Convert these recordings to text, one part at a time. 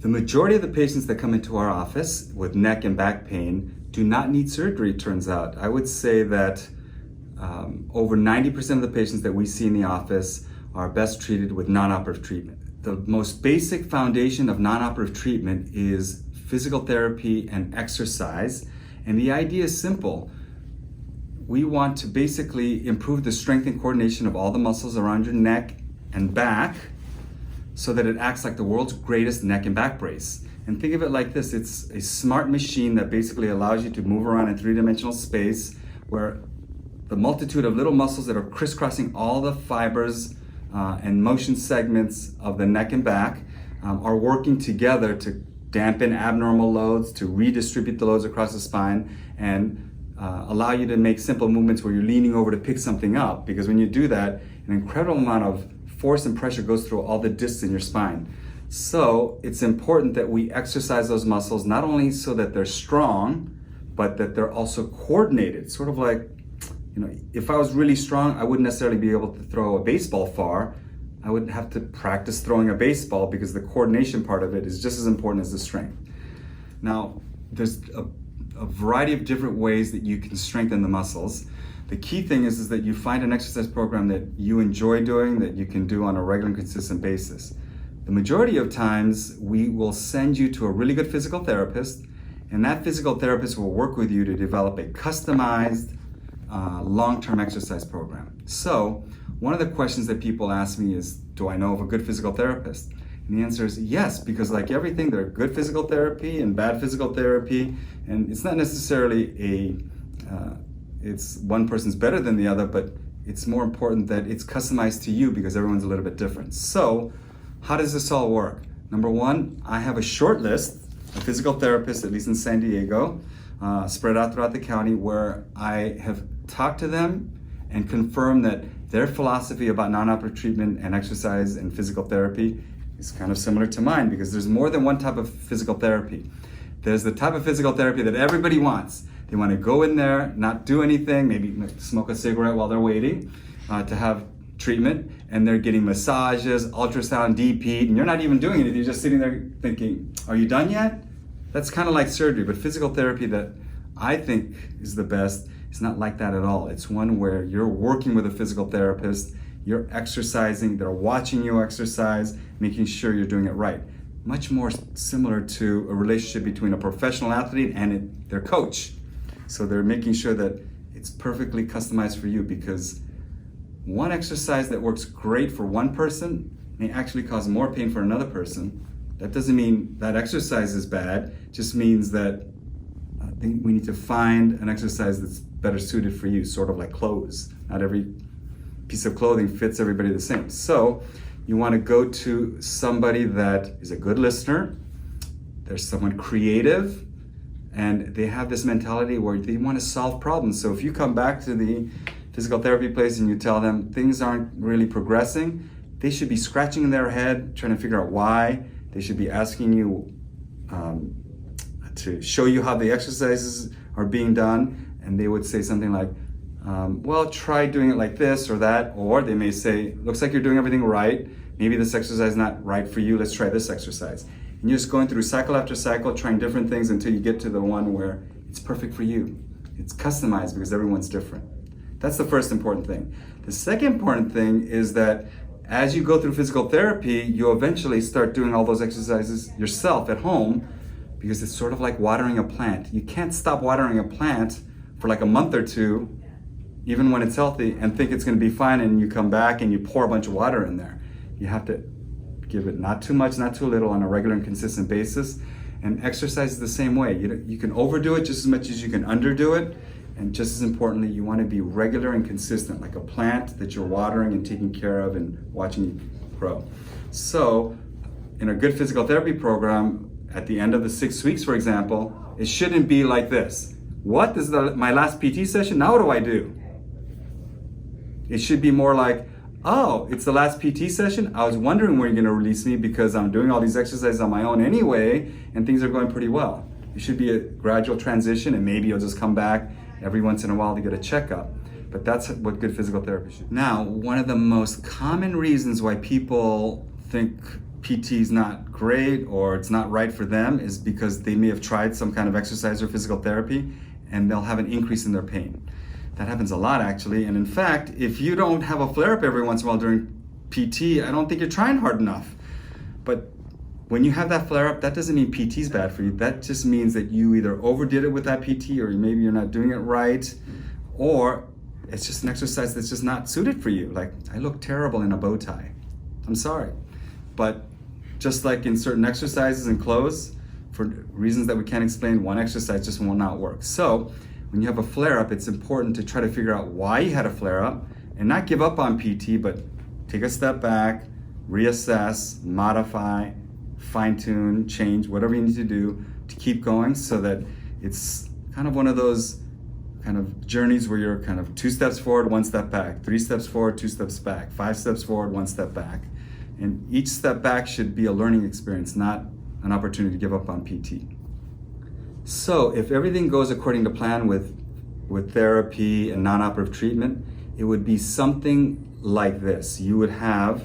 The majority of the patients that come into our office with neck and back pain do not need surgery, it turns out. I would say that over 90% of the patients that we see in the office are best treated with non-operative treatment. The most basic foundation of non-operative treatment is physical therapy and exercise. And the idea is simple. We want to basically improve the strength and coordination of all the muscles around your neck and back so that it acts like the world's greatest neck and back brace. And think of it like this, it's a smart machine that basically allows you to move around in three-dimensional space where the multitude of little muscles that are crisscrossing all the fibers and motion segments of the neck and back are working together to dampen abnormal loads, to redistribute the loads across the spine, and allow you to make simple movements where you're leaning over to pick something up, because when you do that, an incredible amount of force and pressure goes through all the discs in your spine. So it's important that we exercise those muscles, not only so that they're strong, but that they're also coordinated. Sort of like, if I was really strong, I wouldn't necessarily be able to throw a baseball far. I would have to practice throwing a baseball because the coordination part of it is just as important as the strength. Now, there's a variety of different ways that you can strengthen the muscles. The key thing is that you find an exercise program that you enjoy doing, that you can do on a regular and consistent basis. The majority of times, we will send you to a really good physical therapist, and that physical therapist will work with you to develop a customized long-term exercise program. So, one of the questions that people ask me is, do I know of a good physical therapist? And the answer is yes, because like everything, there are good physical therapy and bad physical therapy, and it's not necessarily it's one person's better than the other, but it's more important that it's customized to you because everyone's a little bit different. So, how does this all work? Number one, I have a short list of physical therapists, at least in San Diego, spread out throughout the county, where I have talked to them and confirmed that their philosophy about non-operative treatment and exercise and physical therapy is kind of similar to mine, because there's more than one type of physical therapy. There's the type of physical therapy that everybody wants. They want to go in there, not do anything, maybe smoke a cigarette while they're waiting to have treatment, and they're getting massages, ultrasound, DP, and you're not even doing it. You're just sitting there thinking, are you done yet? That's kind of like surgery, but physical therapy that I think is the best is not like that at all. It's one where you're working with a physical therapist, you're exercising, they're watching you exercise, making sure you're doing it right. Much more similar to a relationship between a professional athlete and their coach. So they're making sure that it's perfectly customized for you, because one exercise that works great for one person may actually cause more pain for another person. That doesn't mean that exercise is bad, it just means that I think we need to find an exercise that's better suited for you, sort of like clothes. Not every piece of clothing fits everybody the same. So you want to go to somebody that is a good listener, there's someone creative, and they have this mentality where they want to solve problems. So if you come back to the physical therapy place and you tell them things aren't really progressing, they should be scratching in their head, trying to figure out why. They should be asking you to show you how the exercises are being done. And they would say something like, well, try doing it like this or that. Or they may say, looks like you're doing everything right. Maybe this exercise is not right for you. Let's try this exercise. And you're just going through cycle after cycle, trying different things until you get to the one where it's perfect for you. It's customized because everyone's different. That's the first important thing. The second important thing is that as you go through physical therapy, you eventually start doing all those exercises yourself at home, because it's sort of like watering a plant. You can't stop watering a plant for like a month or two, even when it's healthy, and think it's going to be fine, and you come back and you pour a bunch of water in there. You have to give it not too much, not too little, on a regular and consistent basis. And exercise is the same way. You can overdo it just as much as you can underdo it. And just as importantly, you want to be regular and consistent, like a plant that you're watering and taking care of and watching grow. So in a good physical therapy program, at the end of the 6 weeks, for example, it shouldn't be like this. What? This is my last PT session? Now what do I do? It should be more like, oh, it's the last PT session? I was wondering when you're going to release me, because I'm doing all these exercises on my own anyway, and things are going pretty well. It should be a gradual transition, and maybe you'll just come back every once in a while to get a checkup. But that's what good physical therapy should be. Now, one of the most common reasons why people think PT is not great or it's not right for them is because they may have tried some kind of exercise or physical therapy and they'll have an increase in their pain. That happens a lot actually, and in fact, if you don't have a flare-up every once in a while during PT, I don't think you're trying hard enough. But when you have that flare-up, that doesn't mean PT is bad for you. That just means that you either overdid it with that PT or maybe you're not doing it right, or it's just an exercise that's just not suited for you. Like, I look terrible in a bow tie. I'm sorry. But just like in certain exercises and clothes, for reasons that we can't explain, one exercise just will not work. So when you have a flare-up, it's important to try to figure out why you had a flare-up and not give up on PT, but take a step back, reassess, modify, fine-tune, change, whatever you need to do to keep going, so that it's kind of one of those kind of journeys where you're kind of 2 steps forward, 1 step back, 3 steps forward, 2 steps back, 5 steps forward, 1 step back. And each step back should be a learning experience, not an opportunity to give up on PT. So if everything goes according to plan with therapy and non-operative treatment, it would be something like this. You would have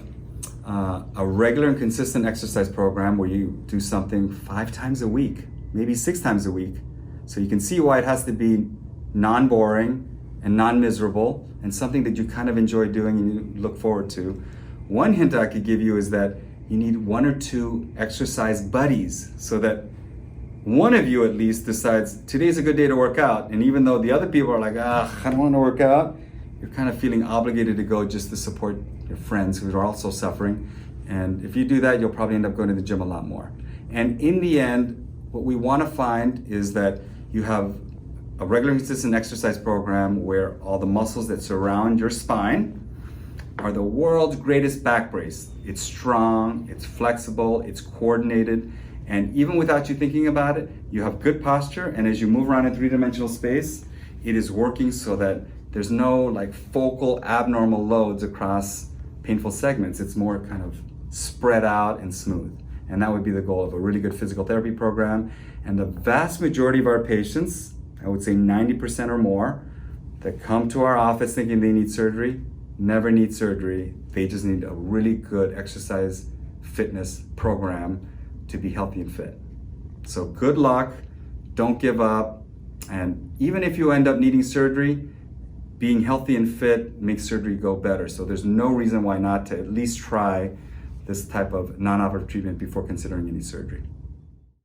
a regular and consistent exercise program where you do something 5 times a week, maybe 6 times a week. So you can see why it has to be non-boring and non-miserable and something that you kind of enjoy doing and you look forward to. One hint I could give you is that you need 1 or 2 exercise buddies so that one of you at least decides today's a good day to work out. And even though the other people are like, I don't want to work out, you're kind of feeling obligated to go just to support your friends who are also suffering. And if you do that, you'll probably end up going to the gym a lot more. And in the end, what we want to find is that you have a regular and consistent exercise program where all the muscles that surround your spine are the world's greatest back brace. It's strong, it's flexible, it's coordinated, and even without you thinking about it, you have good posture, and as you move around in 3-dimensional space, it is working so that there's no like focal abnormal loads across painful segments. It's more kind of spread out and smooth. And that would be the goal of a really good physical therapy program. And the vast majority of our patients, I would say 90% or more, that come to our office thinking they need surgery, never need surgery. They just need a really good exercise fitness program to be healthy and fit. So good luck, don't give up, and even if you end up needing surgery, being healthy and fit makes surgery go better. So there's no reason why not to at least try this type of non-operative treatment before considering any surgery.